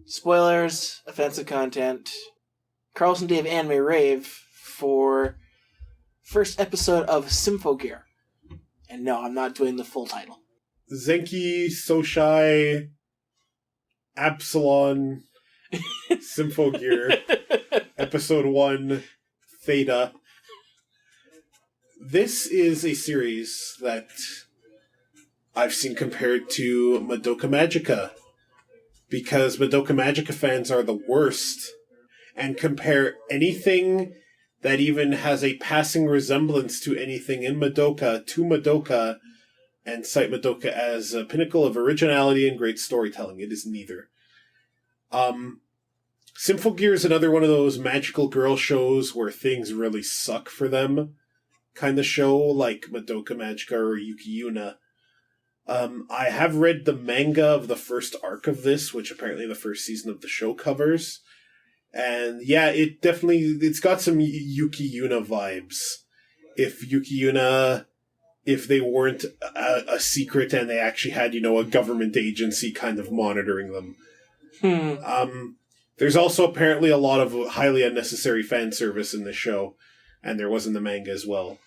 spoilers, offensive content, Carlson Dave Anime Rave for first episode of Symphogear. And no, I'm not doing the full title. Senki Zesshou Epsilon Symphogear, Episode 1, Theta. This is a series that I've seen compared to Madoka Magica, because Madoka Magica fans are the worst, and compare anything that even has a passing resemblance to anything in Madoka to Madoka, and cite Madoka as a pinnacle of originality and great storytelling. It is neither. Symphogear is another one of those magical girl shows where things really suck for them kind of show, like Madoka Magica or Yuki Yuna. I have read the manga of the first arc of this, which apparently the first season of the show covers. And yeah, it's got some Yuki Yuna vibes. If Yuki Yuna, if they weren't a secret and they actually had, a government agency kind of monitoring them. There's also apparently a lot of highly unnecessary fan service in this show, and there was in the manga as well.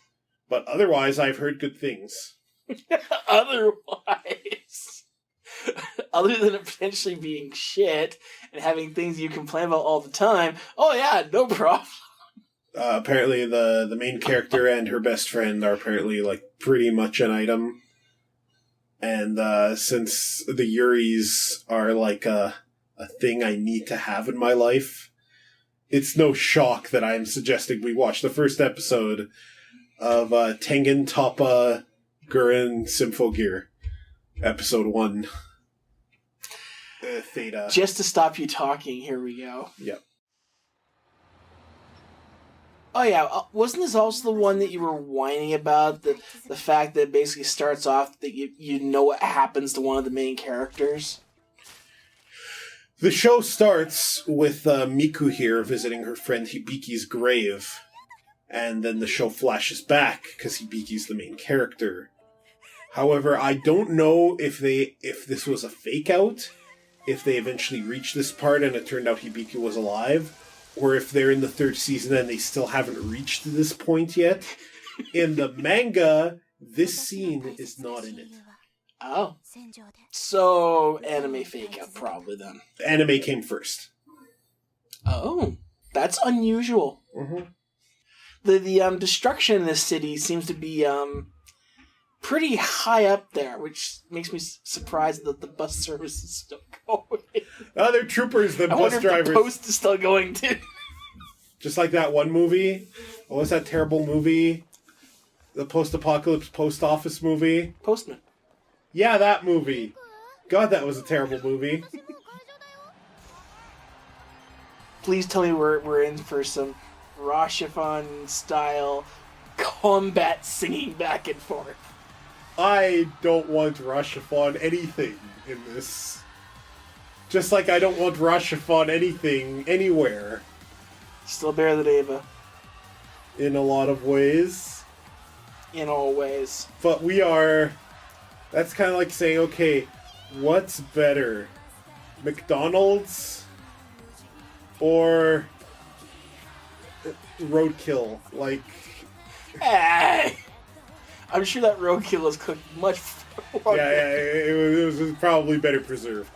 But otherwise, I've heard good things. Otherwise, other than it potentially being shit and having things you complain about all the time, oh yeah, no problem. Apparently the main character and her best friend are apparently pretty much an item. And since the Yuris are a thing I need to have in my life, it's no shock that I'm suggesting we watch the first episode of Tengen Toppa Gurren Symphogear, Episode 1, Theta. Just to stop you talking, here we go. Yep. Oh yeah, wasn't this also the one that you were whining about? The fact that it basically starts off that you know what happens to one of the main characters? The show starts with Miku here visiting her friend Hibiki's grave, and then the show flashes back because Hibiki's the main character. However, I don't know if this was a fake out, if they eventually reached this part and it turned out Hibiki was alive, or if they're in the third season and they still haven't reached this point yet. In the manga, this scene is not in it. Oh. So, anime fake out probably then. Anime came first. Oh. That's unusual. Mm-hmm. The destruction in this city seems to be pretty high up there, which makes me surprised that the bus service is still going. Oh, they're troopers, the bus drivers. If the post is still going too. Just like that one movie. What was that terrible movie? The post-apocalypse post office movie? Postman. Yeah, that movie. God, that was a terrible movie. Please tell me we're in for some Rashafon style combat singing back and forth. I don't want Rashafon anything in this. Just like I don't want Rashafon anything anywhere. Still better than Ava. In a lot of ways. In all ways. But we are... That's kind of like saying, okay, what's better? McDonald's or Roadkill? I'm sure that Roadkill is cooked much longer. Yeah, it was probably better preserved.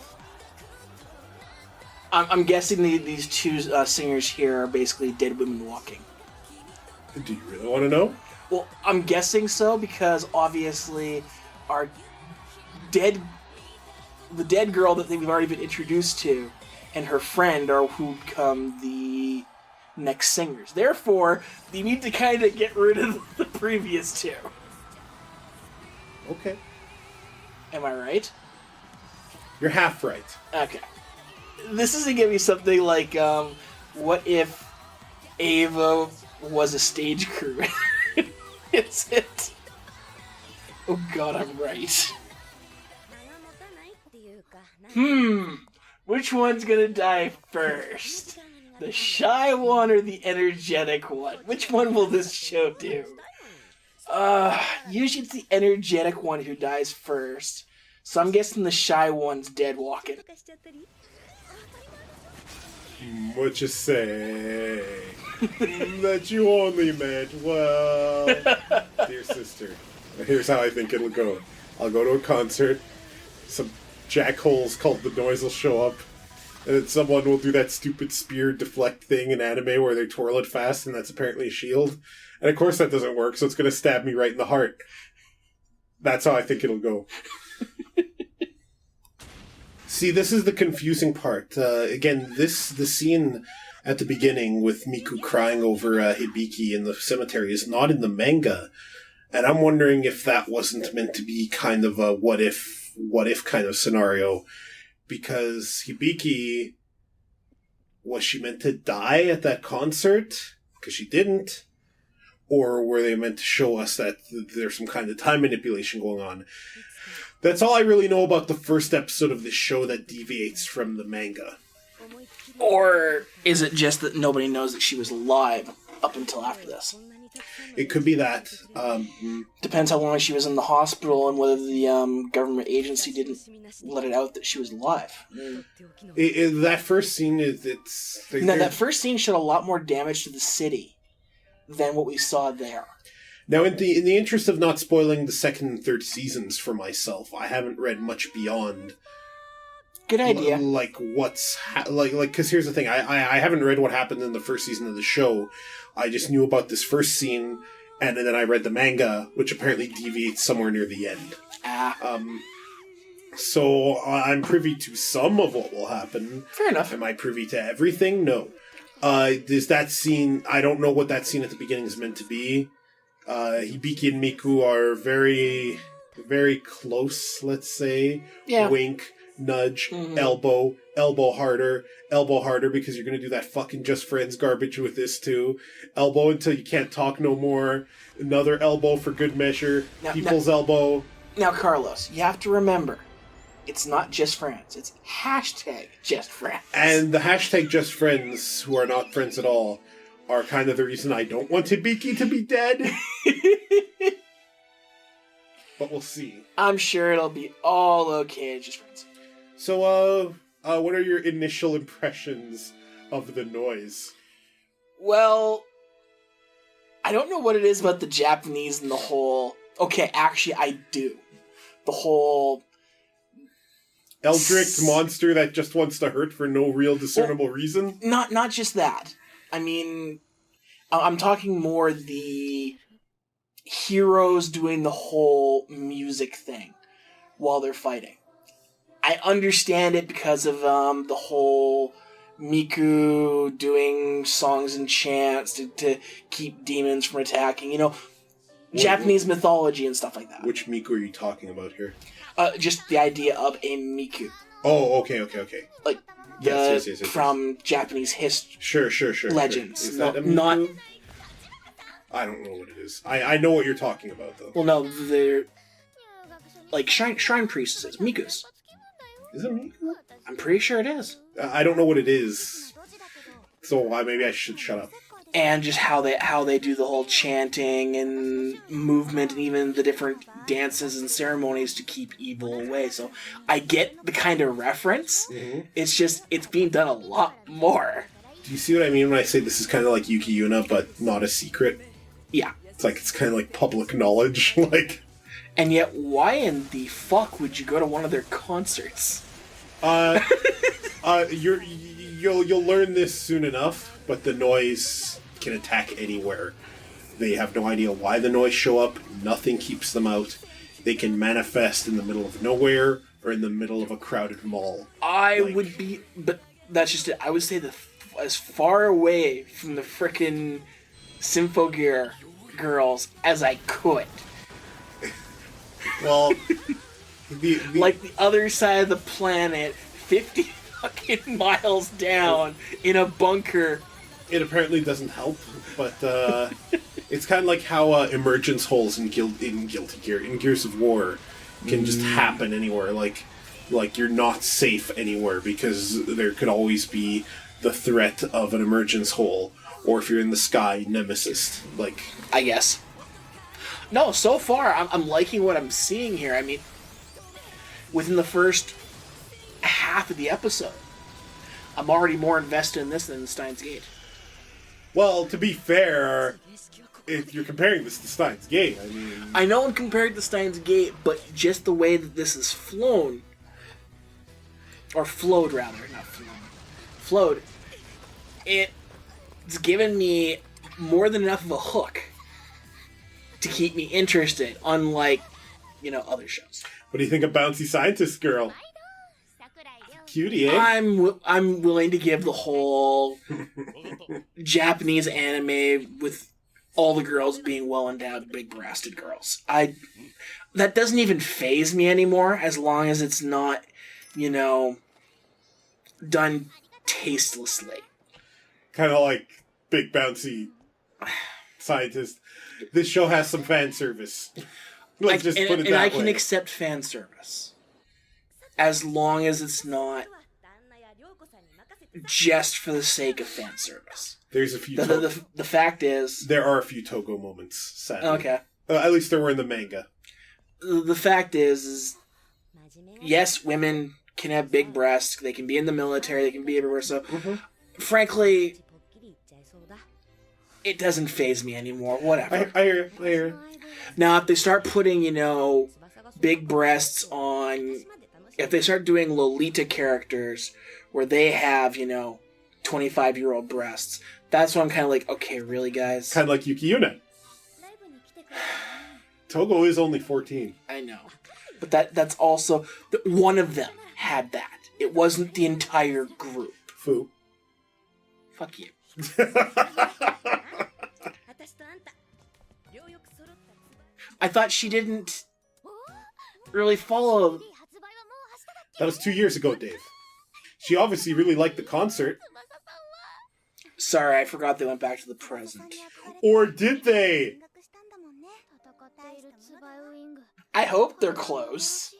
I'm guessing these two singers here are basically dead women walking. Do you really want to know? Well, I'm guessing so because obviously the dead girl that we've already been introduced to and her friend are who become the next singers. Therefore, you need to kind of get rid of the previous two. Okay. Am I right? You're half right. Okay. This isn't going to be something like, what if Ava was a stage crew? It's it. Oh god, I'm right. Which one's gonna die first? The shy one or the energetic one? Which one will this show do? Usually it's the energetic one who dies first. So I'm guessing the shy one's dead walking. What you say? That you only meant well. Dear sister, here's how I think it'll go. I'll go to a concert, some jackholes called the Noise will show up, and then someone will do that stupid spear deflect thing in anime where they twirl it fast, and that's apparently a shield. And of course that doesn't work, so it's going to stab me right in the heart. That's how I think it'll go. See, this is the confusing part. Again, the scene at the beginning with Miku crying over Hibiki in the cemetery is not in the manga. And I'm wondering if that wasn't meant to be kind of a what if kind of scenario. Because Hibiki, was she meant to die at that concert? Because she didn't. Or were they meant to show us that there's some kind of time manipulation going on? That's all I really know about the first episode of this show that deviates from the manga. Or is it just that nobody knows that she was alive up until after this? It could be that. Depends how long she was in the hospital and whether the government agency didn't let it out that she was alive. That first scene that first scene showed a lot more damage to the city than what we saw there. Now, in the interest of not spoiling the second and third seasons for myself, I haven't read much beyond. Good idea. Because here's the thing, I haven't read what happened in the first season of the show. I just knew about this first scene, and then I read the manga, which apparently deviates somewhere near the end. So I'm privy to some of what will happen. Fair enough. Am I privy to everything? No. Is that scene, I don't know what that scene at the beginning is meant to be. Hibiki and Miku are very, very close, let's say. Yeah. Wink, nudge, elbow harder because you're going to do that fucking Just Friends garbage with this too. Elbow until you can't talk no more. Another elbow for good measure. People's elbow. Now, Carlos, you have to remember, it's not Just Friends. It's hashtag Just Friends. And the hashtag Just Friends, who are not friends at all, are kind of the reason I don't want Hibiki to be dead. But we'll see. I'm sure it'll be all okay, Just Friends. So, what are your initial impressions of the noise? Well, I don't know what it is about the Japanese and the whole... Okay, actually, I do. The whole... Eldritch monster that just wants to hurt for no real discernible reason? Not just that. I mean, I'm talking more the heroes doing the whole music thing while they're fighting. I understand it because of the whole Miku doing songs and chants to keep demons from attacking. Japanese mythology and stuff like that. Which Miku are you talking about here? Just the idea of a Miku. Oh, okay. Like, yes. from Japanese history. Sure. Legends. Is that a Miku? I don't know what it is. I know what you're talking about, though. Well, no, they're like shrine priestesses, Mikus. Is it Miku? I'm pretty sure it is. I don't know what it is, so maybe I should shut up. And just how they do the whole chanting and movement and even the different dances and ceremonies to keep evil away. So I get the kind of reference. Mm-hmm. It's just, it's being done a lot more. Do you see what I mean when I say this is kind of like Yuki Yuna, but not a secret? Yeah. It's kind of like public knowledge. And yet, why in the fuck would you go to one of their concerts? You'll learn this soon enough, but the noise can attack anywhere. They have no idea why the noise show up. Nothing keeps them out. They can manifest in the middle of nowhere or in the middle of a crowded mall. But that's just it. I would say as far away from the frickin' Symphogear girls as I could. Well, like the other side of the planet, 50 fucking miles down in a bunker. It apparently doesn't help, but it's kind of like how emergence holes in Guilty Gear, in Gears of War, can just happen anywhere. Like you're not safe anywhere because there could always be the threat of an emergence hole, or if you're in the sky, Nemesis. I guess. No, so far I'm liking what I'm seeing here. I mean, within the first half of the episode, I'm already more invested in this than in Steins Gate. Well, to be fair, if you're comparing this to Steins Gate, I mean... I know I'm comparing to Steins Gate, but just the way that this is flown, or flowed rather, not flown, flowed, it's given me more than enough of a hook to keep me interested, unlike, other shows. What do you think of Bouncy Scientist Girl? Cutie, eh? I'm willing to give the whole Japanese anime with all the girls being well-endowed, big-breasted girls. That doesn't even faze me anymore, as long as it's not, done tastelessly. Kind of like Big Bouncy Scientist. This show has some fan service. Let's just put it that way. And I can accept fan service. As long as it's not just for the sake of fan service. There's a few... The fact is... There are a few Togo moments, sadly. Okay. At least there were in the manga. The fact is yes, women can have big breasts. They can be in the military. They can be everywhere. So, frankly... It doesn't faze me anymore. Whatever. I hear you. Now, if they start putting, big breasts on... If they start doing Lolita characters where they have, 25-year-old breasts, that's when I'm kind of like, okay, really, guys? Kind of like Yuki Yuna. Togo is only 14. I know. But that's also... One of them had that. It wasn't the entire group. Foo. Fuck you. I thought she didn't really follow... That was 2 years ago, Dave. She obviously really liked the concert. Sorry, I forgot they went back to the present. Or did they? I hope they're close.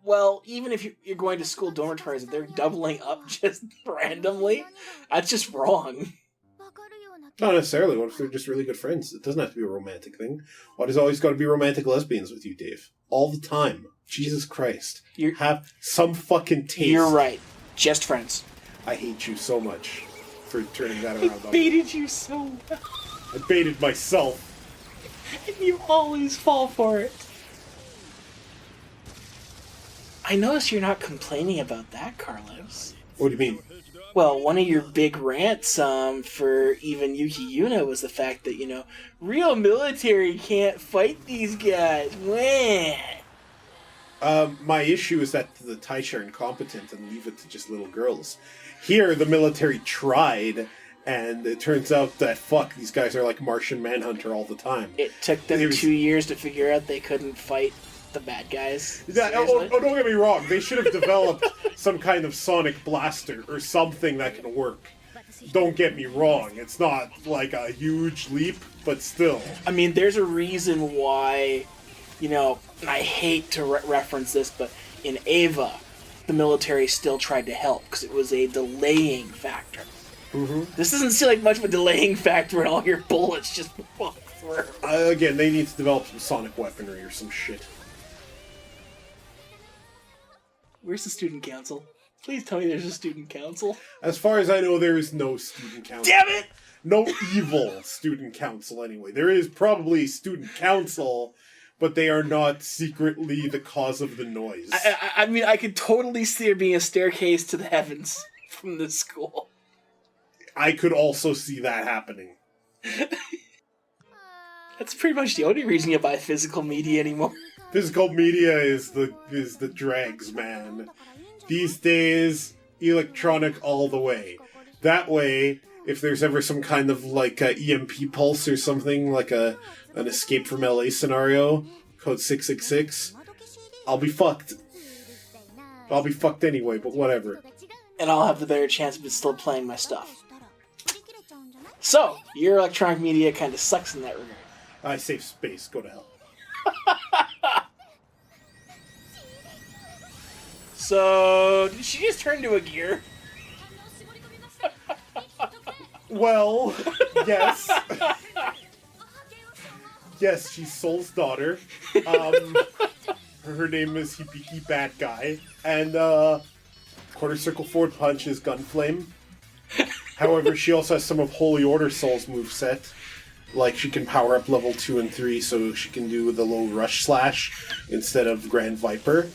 Well, even if you're going to school dormitories, if they're doubling up just randomly, that's just wrong. Not necessarily. What if they're just really good friends? It doesn't have to be a romantic thing. Why does it always got to be romantic lesbians with you, Dave? All the time. Jesus Christ. You have some fucking taste. You're right. Just friends. I hate you so much for turning that around. I baited you so well. I baited myself. And you always fall for it. I notice you're not complaining about that, Carlos. What do you mean? Well, one of your big rants for even Yuki Yuna was the fact that, real military can't fight these guys. Wah. My issue is that the Taisha are incompetent and leave it to just little girls. Here, the military tried, and it turns out that, these guys are like Martian Manhunter all the time. It took them 2 years to figure out they couldn't fight the bad guys. Yeah, don't get me wrong. They should have developed some kind of sonic blaster or something that can work. Don't get me wrong. It's not like a huge leap, but still. I mean, there's a reason why, and I hate to reference this, but in Ava, the military still tried to help because it was a delaying factor. Mm-hmm. This doesn't seem like much of a delaying factor when all your bullets just walk through. Again, they need to develop some sonic weaponry or some shit. Where's the student council? Please tell me there's a student council. As far as I know, there is no student council. Damn it! No evil student council, anyway. There is probably a student council, but they are not secretly the cause of the noise. I mean, I could totally see there being a staircase to the heavens from this school. I could also see that happening. That's pretty much the only reason you buy physical media anymore. Physical media is the dregs, man. These days, electronic all the way. That way, if there's ever some kind of like a EMP pulse or something, like an escape from LA scenario, code 666, I'll be fucked. I'll be fucked anyway, but whatever. And I'll have the better chance of still playing my stuff. So, your electronic media kind of sucks in that regard. I save space, go to hell. So, did she just turn to a gear? Well, yes. Yes, she's Soul's daughter. Her name is Hibiki Bad Guy. And Quarter Circle Forward Punch is Gunflame. However, she also has some of Holy Order Soul's moveset. Like, she can power up level 2 and 3, so she can do the low Rush Slash instead of Grand Viper.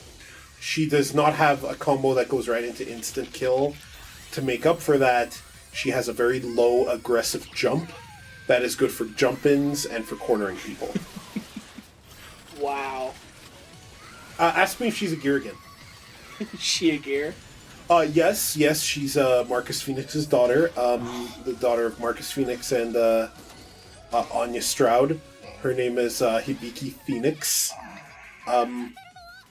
She does not have a combo that goes right into instant kill. To make up for that, she has a very low aggressive jump that is good for jump-ins and for cornering people. Wow. Ask me if she's a gear again. Is she a gear? Yes, she's Marcus Phoenix's daughter. The daughter of Marcus Phoenix and Anya Stroud. Her name is Hibiki Phoenix.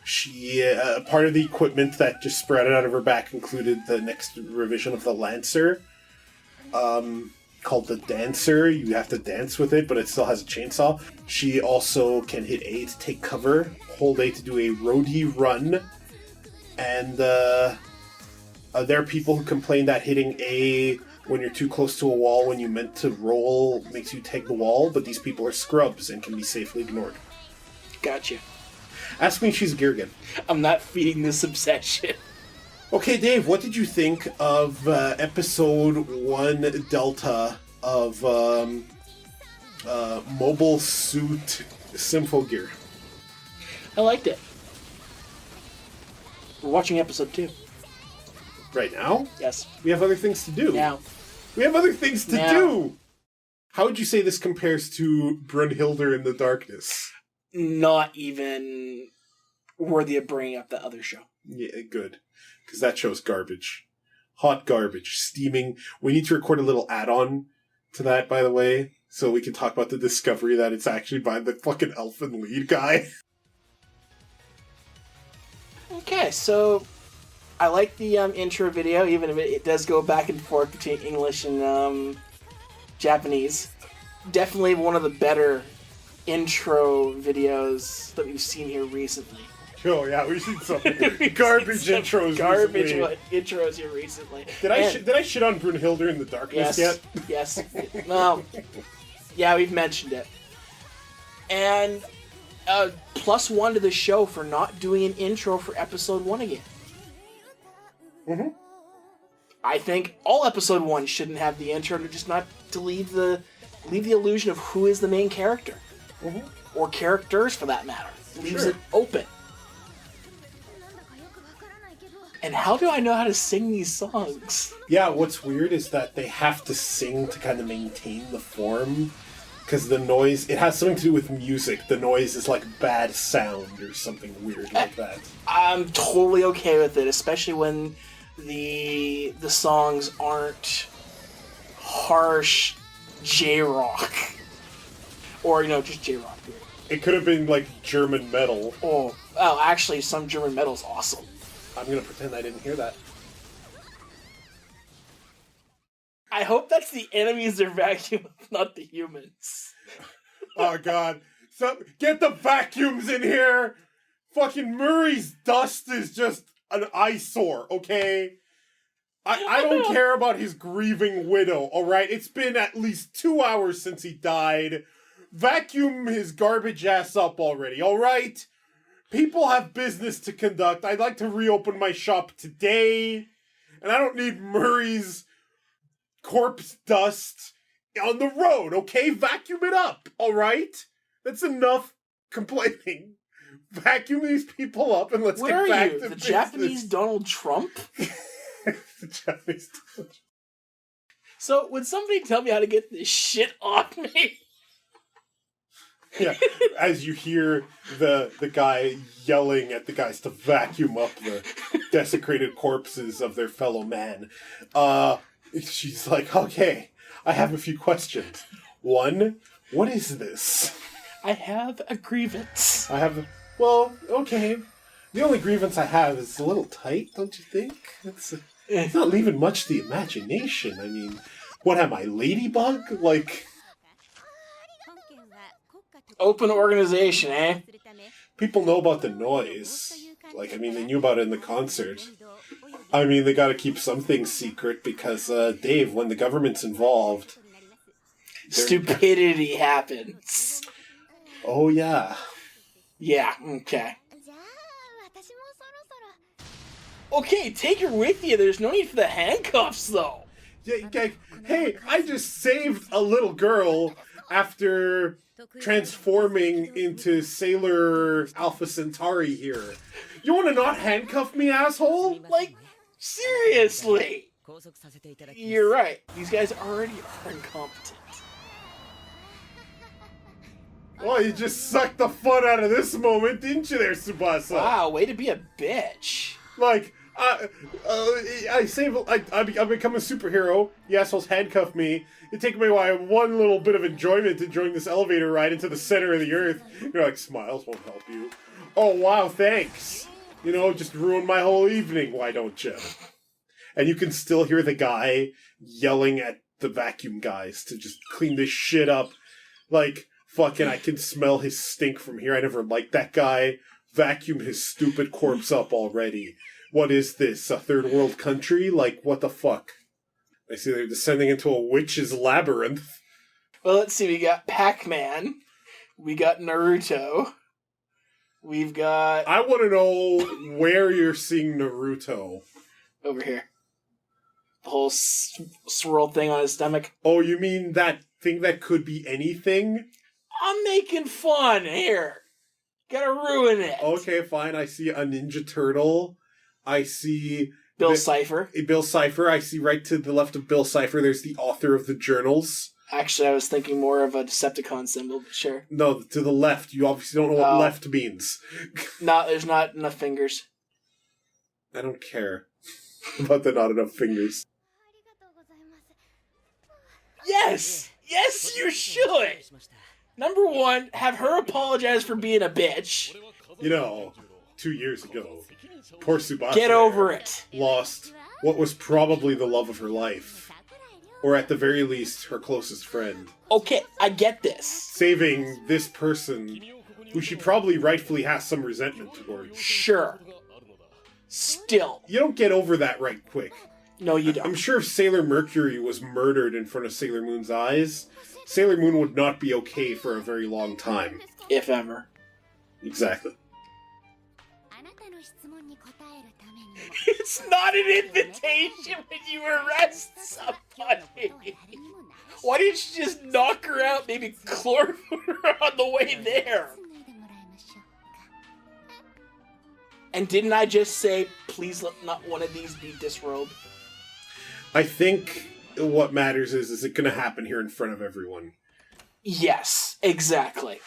She part of the equipment that just sprouted out of her back included the next revision of the Lancer, called the Dancer. You have to dance with it, but it still has a chainsaw. She also can hit A to take cover, hold A to do a roadie run, and there are people who complain that hitting A when you're too close to a wall when you meant to roll makes you take the wall, but these people are scrubs and can be safely ignored. Gotcha. Ask me if she's a gear again. I'm not feeding this obsession. Okay, Dave, what did you think of episode 1 Delta of Mobile Suit Symphogear? I liked it. We're watching episode 2. Right now? Yes. We have other things to do. Now. We have other things to do! How would you say this compares to Brunhilde in the Darkness? Not even worthy of bringing up the other show. Yeah, good. Because that show's garbage. Hot garbage. Steaming. We need to record a little add-on to that, by the way, so we can talk about the discovery that it's actually by the fucking elfin lead guy. Okay, so I like the intro video, even if it does go back and forth between English and Japanese. Definitely one of the better intro videos that we've seen here recently. Oh yeah, we've seen some garbage intros. Garbage intros here recently. Did I shit on Brunhilde in the Darkness yet? Yes. Well, yeah, we've mentioned it. And +1 to the show for not doing an intro for episode 1 again. Mm-hmm. I think all episode 1 shouldn't have the intro, to leave the illusion of who is the main character. Mm-hmm. Or characters, for that matter. Leaves it open. And how do I know how to sing these songs? Yeah, what's weird is that they have to sing to kind of maintain the form. Because the noise, it has something to do with music. The noise is like bad sound or something weird like that. I'm totally okay with it, especially when the songs aren't harsh J-rock. Or, just J-rock. It could have been like German metal. Oh, actually, some German metal's awesome. I'm going to pretend I didn't hear that. I hope that's the enemies they're vacuuming, not the humans. Oh, God. Get the vacuums in here! Fucking Murray's dust is just an eyesore, okay? I don't care about his grieving widow, alright? It's been at least 2 hours since he died. Vacuum his garbage ass up already, alright? People have business to conduct. I'd like to reopen my shop today. And I don't need Murray's corpse dust on the road, okay? Vacuum it up, alright? That's enough complaining. Vacuum these people up and let's get back to the business. Japanese Donald Trump? The Japanese Donald Trump. So, would somebody tell me how to get this shit off me? Yeah, as you hear the guy yelling at the guys to vacuum up the desecrated corpses of their fellow man. She's like, okay, I have a few questions. 1, what is this? I have a grievance. Well, okay. The only grievance I have is a little tight, don't you think? It's not leaving much to the imagination. I mean, what am I, Ladybug? Like... Open organization, eh? People know about the noise. Like, I mean, they knew about it in the concert. I mean, they gotta keep some things secret because, Dave, when the government's involved... Stupidity happens. Oh, yeah. Yeah, okay. Okay, take her with you. There's no need for the handcuffs, though. Hey, I just saved a little girl after transforming into Sailor Alpha Centauri here. You want to not handcuff me, asshole? Like, seriously. You're right. These guys already are incompetent. Well, you just sucked the fun out of this moment, didn't you there, Tsubasa? Wow, way to be a bitch. Like, I become a superhero. You assholes handcuff me. You take away one little bit of enjoyment enjoying this elevator ride into the center of the earth. You're like, smiles won't help you. Oh, wow, thanks. You know, just ruined my whole evening, why don't you? And you can still hear the guy yelling at the vacuum guys to just clean this shit up. Like, fucking, I can smell his stink from here. I never liked that guy. Vacuum his stupid corpse up already. What is this, a third world country? Like, what the fuck? I see they're descending into a witch's labyrinth. Well, let's see. We got Pac-Man. We got Naruto. We've got... I want to know where you're seeing Naruto. Over here. The whole swirl thing on his stomach. Oh, you mean that thing that could be anything? I'm making fun. Here. Gotta ruin it. Okay, fine. I see a Ninja Turtle. I see... Bill Cipher. Bill Cipher. I see right to the left of Bill Cipher, there's the author of the journals. Actually, I was thinking more of a Decepticon symbol, but sure. No, to the left. You obviously don't know what left means. No, there's not enough fingers. I don't care about the not enough fingers. Yes! Yes, you should! Number one, have her apologize for being a bitch. You know, 2 years ago, poor Tsubasa Get over it. lost what was probably the love of her life. Or at the very least, her closest friend. Okay, I get this. Saving this person, who she probably rightfully has some resentment towards. Sure. Still. You don't get over that right quick. No, you don't. I'm sure if Sailor Mercury was murdered in front of Sailor Moon's eyes, Sailor Moon would not be okay for a very long time. If ever. Exactly. It's not an invitation when you arrest somebody. Why didn't you just knock her out, maybe chloroform her on the way there? And didn't I just say, please let not one of these be disrobed? I think what matters is it going to happen here in front of everyone? Yes, exactly.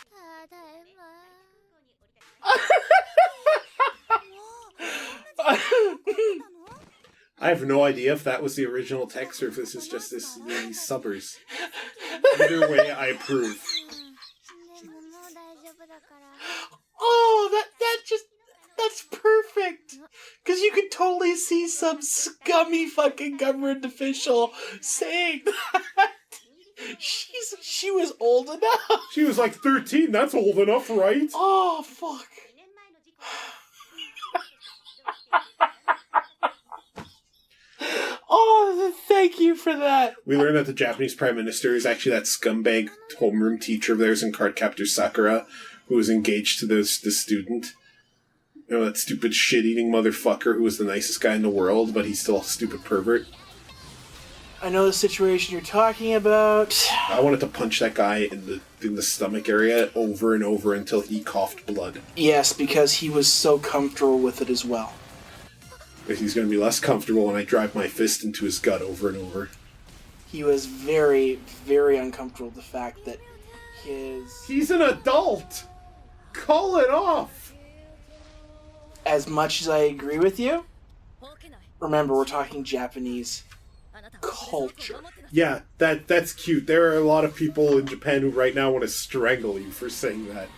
I have no idea if that was the original text or if this is just these subbers. Either way, I approve. Oh, that's perfect. Because you could totally see some scummy fucking government official saying that. She was old enough. She was like 13, that's old enough, right? Oh, fuck. Oh, thank you for that. We learned that the Japanese Prime Minister is actually that scumbag homeroom teacher of theirs in Cardcaptor Sakura, who was engaged to the student. You know, that stupid shit-eating motherfucker who was the nicest guy in the world, but he's still a stupid pervert. I know the situation you're talking about. I wanted to punch that guy in the stomach area over and over until he coughed blood. Yes, because he was so comfortable with it as well. But he's going to be less comfortable when I drive my fist into his gut over and over. He was very, very uncomfortable with the fact that his... He's an adult! Call it off! As much as I agree with you, remember, we're talking Japanese culture. Yeah, that's cute. There are a lot of people in Japan who right now want to strangle you for saying that.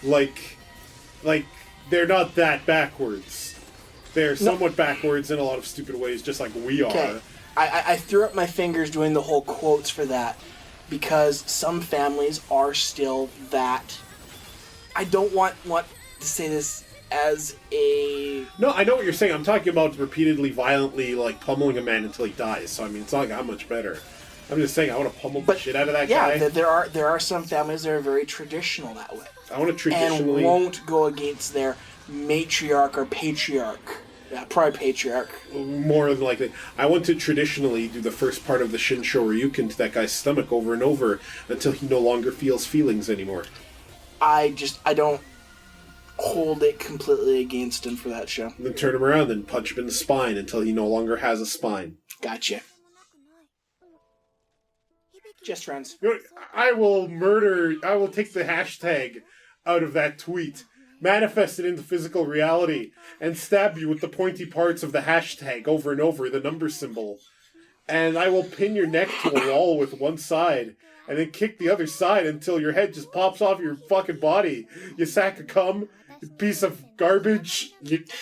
Like, they're not that backwards. They're somewhat backwards in a lot of stupid ways, just like we are. Okay. I threw up my fingers doing the whole quotes for that, because some families are still that. I don't want to say this as a... No, I know what you're saying. I'm talking about repeatedly, violently, like, pummeling a man until he dies. So, I mean, it's not that much better. I'm just saying I want to pummel the shit out of that guy. Yeah, there are some families that are very traditional that way. I want to traditionally... And won't go against their matriarch or patriarch. Yeah, probably Patriarch. More than likely. I want to traditionally do the first part of the Shinsho Ryuken to that guy's stomach over and over until he no longer feels feelings anymore. I don't hold it completely against him for that show. And then turn him around and punch him in the spine until he no longer has a spine. Gotcha. Just friends. I will take the hashtag out of that tweet, manifest it into physical reality, and stab you with the pointy parts of the hashtag over and over, the number symbol. And I will pin your neck to a wall with one side, and then kick the other side until your head just pops off your fucking body. You sack of cum, you piece of garbage.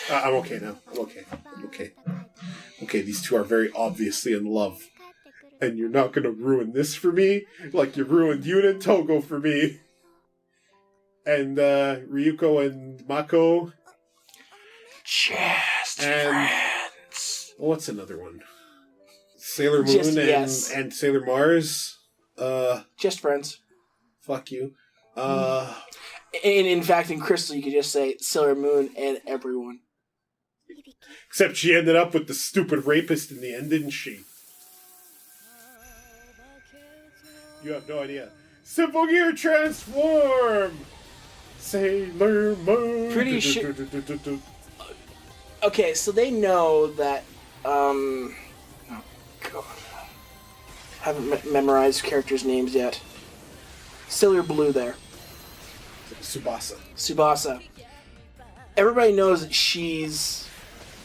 I'm okay now. I'm okay. Okay, these two are very obviously in love. And you're not gonna ruin this for me like you ruined Yuna and Togo for me. And Ryuko and Mako. Just friends. What's another one? Sailor Moon and Sailor Mars. Just friends. Fuck you. In fact, in Crystal, you could just say Sailor Moon and everyone. Except she ended up with the stupid rapist in the end, didn't she? You have no idea. Symphogear transform! Sailor Moon! Pretty sure... Okay, so they know that, Oh, God. Haven't memorized characters' names yet. Sailor Blue there. Tsubasa. Everybody knows that she's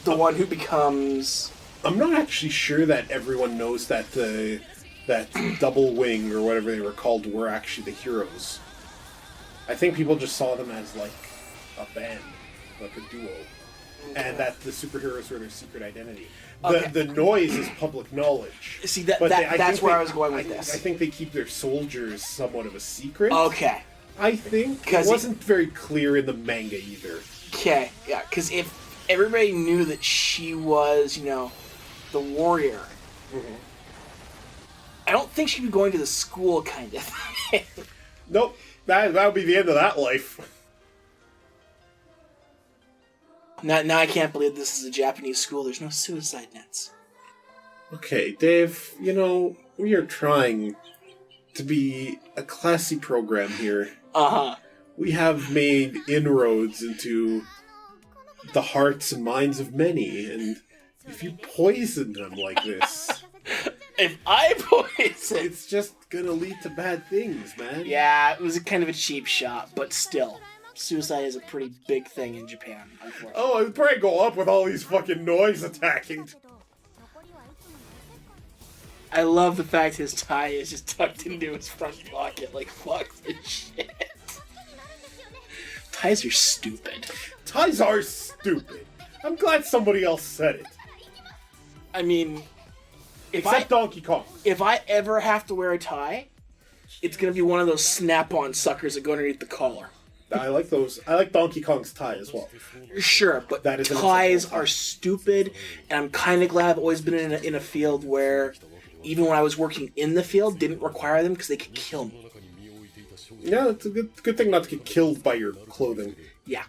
the one who becomes... I'm not actually sure that everyone knows that that double wing or whatever they were called were actually the heroes. I think people just saw them as like a band, like a duo, and that the superheroes were their secret identity. The noise is public knowledge. See, that's where I was going with this. I think they keep their soldiers somewhat of a secret. Okay. I think it wasn't very clear in the manga either. Okay, yeah, because if everybody knew that she was, the warrior, I don't think she'd be going to the school kind of thing. Nope. That would be the end of that life. Now I can't believe this is a Japanese school. There's no suicide nets. Okay, Dave, we are trying to be a classy program here. Uh-huh. We have made inroads into the hearts and minds of many, and if you poison them like this... If I poison... It's just gonna lead to bad things, man. Yeah, it was kind of a cheap shot, but still. Suicide is a pretty big thing in Japan, unfortunately. Oh, it'd probably go up with all these fucking noise attacking. I love the fact his tie is just tucked into his front pocket. Like, fuck this shit. Ties are stupid. Ties are stupid. I'm glad somebody else said it. I mean... Except Donkey Kong. If I ever have to wear a tie, it's going to be one of those snap-on suckers that go underneath the collar. I like those. I like Donkey Kong's tie as well. Sure, but ties are stupid, and I'm kind of glad I've always been in a field where, even when I was working in the field, didn't require them because they could kill me. Yeah, it's a good thing not to get killed by your clothing. Yeah.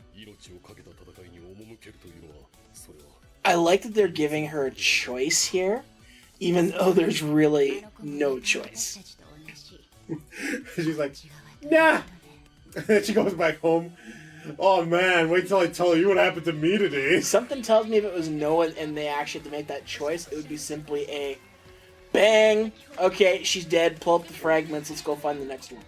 I like that they're giving her a choice here, even though there's really no choice. She's like, nah! And then she goes back home. Oh man, wait till I tell you what happened to me today. Something tells me if it was no and they actually had to make that choice, it would be simply a bang. Okay, she's dead. Pull up the fragments. Let's go find the next one.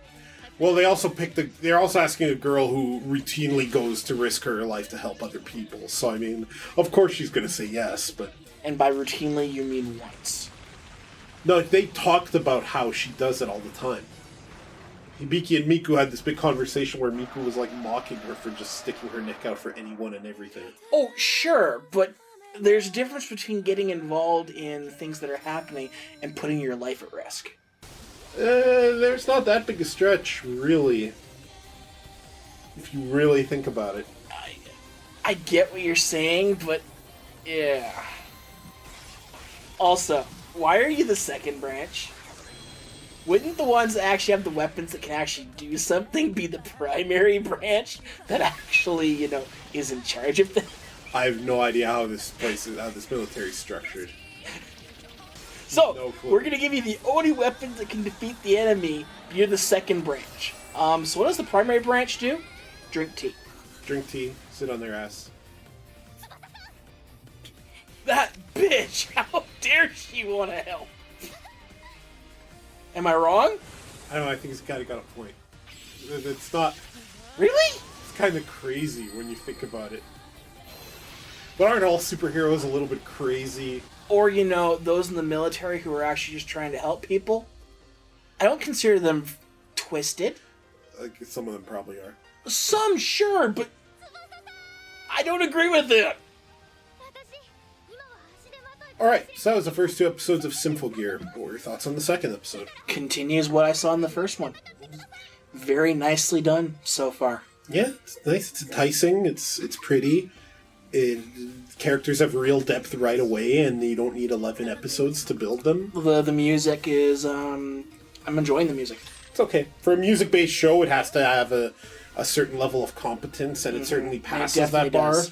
Well, they're also asking a girl who routinely goes to risk her life to help other people. So, I mean, of course she's going to say yes, but... And by routinely, you mean once. No, they talked about how she does it all the time. Hibiki and Miku had this big conversation where Miku was, like, mocking her for just sticking her neck out for anyone and everything. Oh, sure, but there's a difference between getting involved in things that are happening and putting your life at risk. There's not that big a stretch, really. If you really think about it. I get what you're saying, but yeah. Also, why are you the second branch? Wouldn't the ones that actually have the weapons that can actually do something be the primary branch that actually, is in charge of them? I have no idea how this military is structured. So, No clue. we're going to give you the only weapons that can defeat the enemy. You're the second branch. So what does the primary branch do? Drink tea. Drink tea, sit on their ass. That bitch! How dare she want to help? Am I wrong? I don't know, I think he's kind of got a point. It's not... Really? It's kind of crazy when you think about it. But aren't all superheroes a little bit crazy? Or, those in the military who are actually just trying to help people? I don't consider them twisted. Like, some of them probably are. Some, sure, but I don't agree with it. Alright, so that was the first 2 episodes of Symphogear. What were your thoughts on the second episode? Continues what I saw in the first one. Very nicely done so far. Yeah, it's nice, it's enticing, it's pretty. Characters have real depth right away, and you don't need 11 episodes to build them. The music is, I'm enjoying the music. It's okay. For a music-based show, it has to have a certain level of competence, and it certainly passes that bar.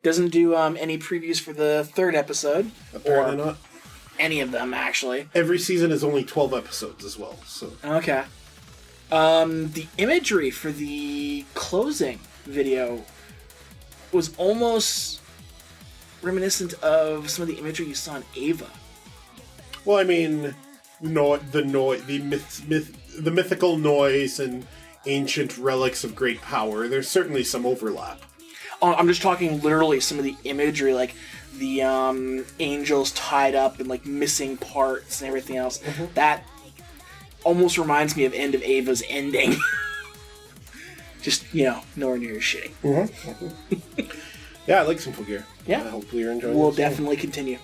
Doesn't do any previews for the third episode. Apparently not. Any of them, actually. Every season is only 12 episodes as well, so... Okay. The imagery for the closing video was almost reminiscent of some of the imagery you saw in Ava. Well, I mean, the mythical noise and ancient relics of great power, there's certainly some overlap. Oh, I'm just talking literally some of the imagery, like the angels tied up and like missing parts and everything else. Mm-hmm. That almost reminds me of End of Ava's ending. Just, nowhere near as shitty. Mm-hmm. Yeah, I like Symphogear. Yeah. Hopefully you're enjoying it. We'll definitely continue.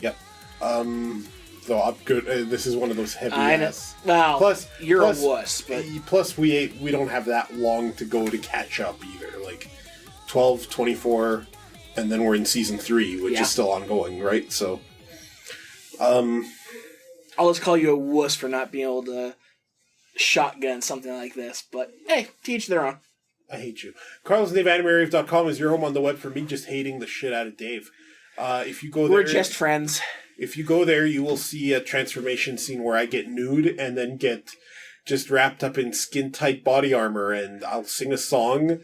Yep. Though I'm good. This is one of those heavy ass. Well, plus, you're a wuss, but... Plus, we don't have that long to go to catch up either. Like, 12, 24, and then we're in season 3, which is still ongoing, right? So, I'll just call you a wuss for not being able to shotgun something like this, but hey, to each their own. I hate you. CarlosDaveAnimeRave.com is your home on the web for me just hating the shit out of Dave. If you go there... We're just friends. If you go there, you will see a transformation scene where I get nude and then get just wrapped up in skin-tight body armor, and I'll sing a song,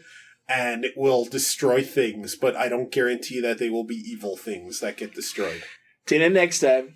and it will destroy things, but I don't guarantee that they will be evil things that get destroyed. Tune in next time.